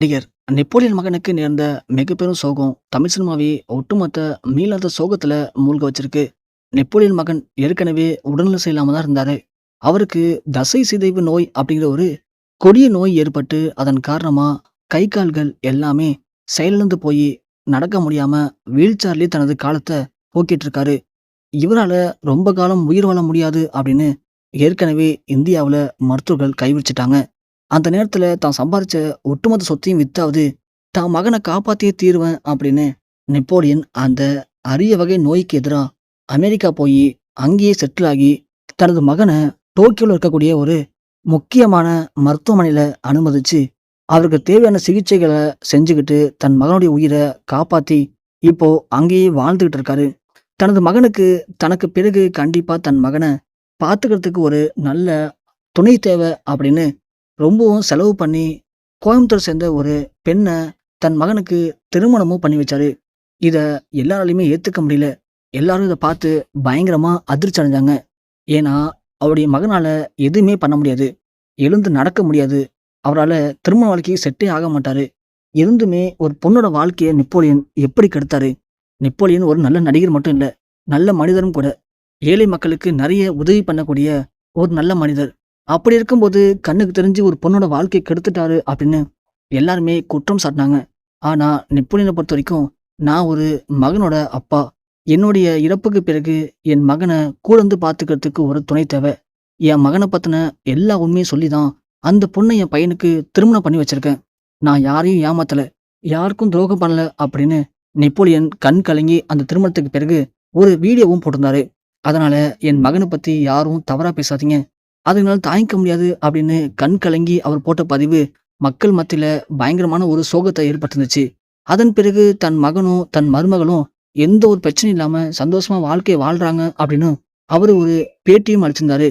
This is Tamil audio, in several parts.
நடிகர் நெப்போலியன் மகனுக்கு நேர்ந்த மிகப்பெரும் சோகம் தமிழ் சினிமாவை ஒட்டுமொத்த மீளாத சோகத்துல மூழ்க வச்சிருக்கு. நெப்போலியன் மகன் ஏற்கனவே உடல்நல சரியில்லாம தான் இருந்தாரு. அவருக்கு தசை சிதைவு நோய் அப்படிங்கிற ஒரு கொடிய நோய் ஏற்பட்டு அதன் காரணமா கை கால்கள் எல்லாமே செயலிழந்து போய் நடக்க முடியாம வீல் சேர்லயே தனது காலத்தை போக்கிட்டு இருக்காரு. இவரால ரொம்ப காலம் உயிர் வாழ முடியாது அப்படின்னு ஏற்கனவே இந்தியாவுல மருத்துவர்கள் கைவிரிச்சிட்டாங்க. அந்த நேரத்துல தான் சம்பாரிச்ச ஒட்டுமொத்த சொத்தையும் வித்தாவது, தான் மகன காப்பாத்தியே தீருவேன் அப்படின்னு நெப்போலியன் அந்த அரிய வகை நோய்க்கு எதிரா அமெரிக்கா போயி, அங்கேயே செட்டில் ஆகி, தனது மகன டோக்கியோல இருக்கக்கூடிய ஒரு முக்கியமான மருத்துவமனையில அனுமதிச்சு, அவருக்கு தேவையான சிகிச்சைகள செஞ்சுகிட்டு, தன் மகனுடைய உயிர காப்பாத்தி, இப்போ அங்கேயே வாழ்ந்துகிட்டு இருக்காரு. தனது மகனுக்கு தனக்கு பிறகு கண்டிப்பா தன் மகன பாத்துக்கிறதுக்கு ஒரு நல்ல துணை தேவை அப்படின்னு ரொம்பவும் செலவு பண்ணி, கோயம்புத்தூர் சேர்ந்த ஒரு பெண்ண தன் மகனுக்கு திருமணமும் பண்ணி வச்சாரு. இத எல்லாராலயுமே ஏத்துக்க முடியல. எல்லாரும் இத பார்த்து பயங்கரமா அதிர்ச்சி அடைஞ்சாங்க. ஏன்னா, அவருடைய மகனால எதுவுமே பண்ண முடியாது. எழுந்து நடக்க முடியாது. அவரால திருமண வாழ்க்கைக்கு செட்டே ஆக மாட்டாரு. இருந்துமே ஒரு பொண்ணோட வாழ்க்கைய நெப்போலியன் எப்படி கெடுத்தாரு? நெப்போலியன் ஒரு நல்ல நடிகர் மட்டும் இல்ல, நல்ல மனிதரும் கூட. ஏழை மக்களுக்கு நெறைய உதவி பண்ணக்கூடிய ஒரு நல்ல மனிதர். அப்படி இருக்கும்போது கண்ணுக்கு தெரிஞ்சு ஒரு பொண்ணோட வாழ்க்கைய கெடுத்துட்டாரு அப்படின்னு எல்லாருமே குற்றம் சாட்டினாங்க. ஆனா நெப்போலியனை பொறுத்த வரைக்கும், நான் ஒரு மகனோட அப்பா. என்னுடைய இறப்புக்கு பிறகு என் மகனை கூட இருந்து பார்த்துக்கிறதுக்கு ஒரு துணை தேவை. என் மகனை பத்தின எல்லா உண்மையும் சொல்லிதான் அந்த பொண்ணை என் பையனுக்கு திருமணம் பண்ணி வச்சிருக்கேன். நான் யாரையும் ஏமாத்தல, யாருக்கும் துரோகம் பண்ணல அப்படின்னு நெப்போலியன் கண் கலங்கி அந்த திருமணத்துக்கு பிறகு ஒரு வீடியோவும் போட்டிருந்தாரு. அதனால என் மகனை பத்தி யாரும் தவறா பேசாதீங்க, அதனால தாங்கிக்க முடியாது அப்படின்னு கண் கலங்கி அவர் போட்ட பதிவு மக்கள் மத்தியில பயங்கரமான ஒரு சோகத்தை ஏற்படுத்துனுச்சு. அதன் பிறகு தன் மகனும் தன் மருமகளும் எந்த ஒரு பிரச்சனையும் இல்லாம சந்தோஷமா வாழ்க்கைய வாழ்றாங்க அப்படின்னு அவரு ஒரு பேட்டியும் அளிச்சிருந்தாரு.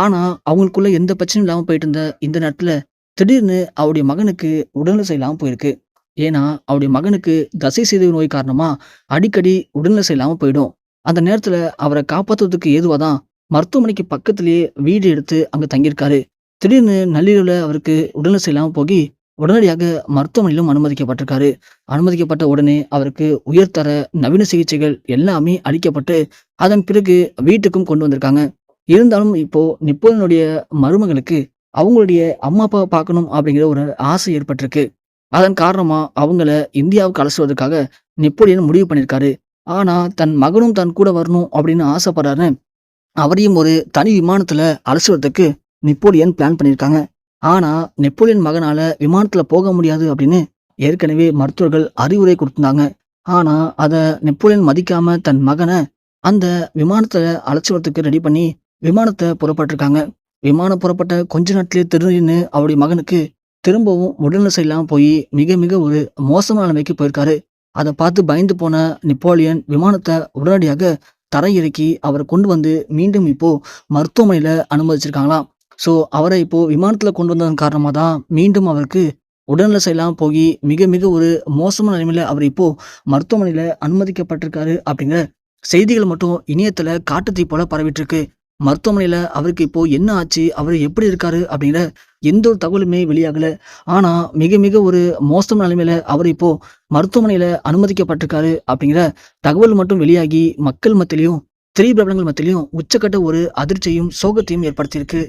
ஆனா அவங்களுக்குள்ள எந்த பிரச்சனையும் இல்லாம போயிட்டு இருந்த இந்த நேரத்துல திடீர்னு அவருடைய மகனுக்கு உடல்நிலை சரியில்லாம போயிருக்கு. ஏன்னா அவருடைய மகனுக்கு தசை சிதைவு நோய் காரணமா அடிக்கடி உடல்நிலை சரியில்லாம போயிடும். அந்த நேரத்துல அவரை காப்பாத்துறதுக்கு ஏதுவாதான் மருத்துவமனைக்கு பக்கத்திலேயே வீடு எடுத்து அங்க தங்கியிருக்காரு. திடீர்னு நள்ளிரவுல அவருக்கு உடல்நிலை சரியில்லாம போகி உடனடியாக மருத்துவமனையிலும் அனுமதிக்கப்பட்டிருக்காரு. அனுமதிக்கப்பட்ட உடனே அவருக்கு உயர்தர நவீன சிகிச்சைகள் எல்லாமே அளிக்கப்பட்டு அதன் பிறகு வீட்டுக்கும் கொண்டு வந்திருக்காங்க. இருந்தாலும் இப்போ நெப்போலியனுடைய மருமகளுக்கு அவங்களுடைய அம்மா அப்பாவை பார்க்கணும் அப்படிங்கிற ஒரு ஆசை ஏற்பட்டிருக்கு. அதன் காரணமா அவங்கள இந்தியாவுக்கு அழைச்சுவதற்காக நெப்போலியன் முடிவு பண்ணியிருக்காரு. ஆனா தன் மகனும் தன் கூட வரணும் அப்படின்னு ஆசைப்படுறாரு. அவரையும் ஒரு தனி விமானத்துல அழைச்சுவதற்கு நெப்போலியன் பிளான் பண்ணியிருக்காங்க. ஆனா நெப்போலியன் மகனால விமானத்துல போக முடியாது அப்படின்னு ஏற்கனவே மருத்துவர்கள் அறிவுரை கொடுத்திருந்தாங்க. ஆனா அத நெப்போலியன் மதிக்காம தன் மகனை அந்த விமானத்துல அழைச்சுவதற்கு ரெடி பண்ணி விமானத்தை புறப்பட்டிருக்காங்க. விமானம் புறப்பட்ட கொஞ்ச நேரத்திலே திடீர்னு அவருடைய மகனுக்கு திரும்பவும் உடல்நிலை சரியில்லாம போய் மிக மிக ஒரு மோசமான நிலைமைக்கு போயிருக்காரு. அதை பார்த்து பயந்து போன நெப்போலியன் விமானத்தை உடனடியாக தரையிறக்கி அவரை கொண்டு வந்து மீண்டும் இப்போ மருத்துவமனையில அனுமதிச்சிருக்காங்களாம். ஸோ அவரை இப்போ விமானத்துல கொண்டு வந்ததன் காரணமா தான் மீண்டும் அவருக்கு உடல்நிலை சரியில்லாம போய் மிக மிக ஒரு மோசமான நிலைமையில அவர் இப்போ மருத்துவமனையில அனுமதிக்கப்பட்டிருக்காரு அப்படிங்கிற செய்திகள் மட்டும் இணையத்துல காட்டுத்தீ போல பரவிட்டு இருக்கு. மருத்துவமனையில அவருக்கு இப்போ என்ன ஆச்சு, அவர் எப்படி இருக்காரு அப்படிங்கிற எந்த ஒரு தகவலுமே வெளியாகல. ஆனா மிக மிக ஒரு மோசமான நிலைமையில அவர் இப்போ மருத்துவமனையில அனுமதிக்கப்பட்டிருக்காரு அப்படிங்கிற தகவல் மட்டும் வெளியாகி மக்கள் மத்தியிலையும் திரைப்பிரபலங்கள் மத்தியிலையும் உச்சக்கட்ட ஒரு அதிர்ச்சியும் சோகத்தையும் ஏற்படுத்தியிருக்கு.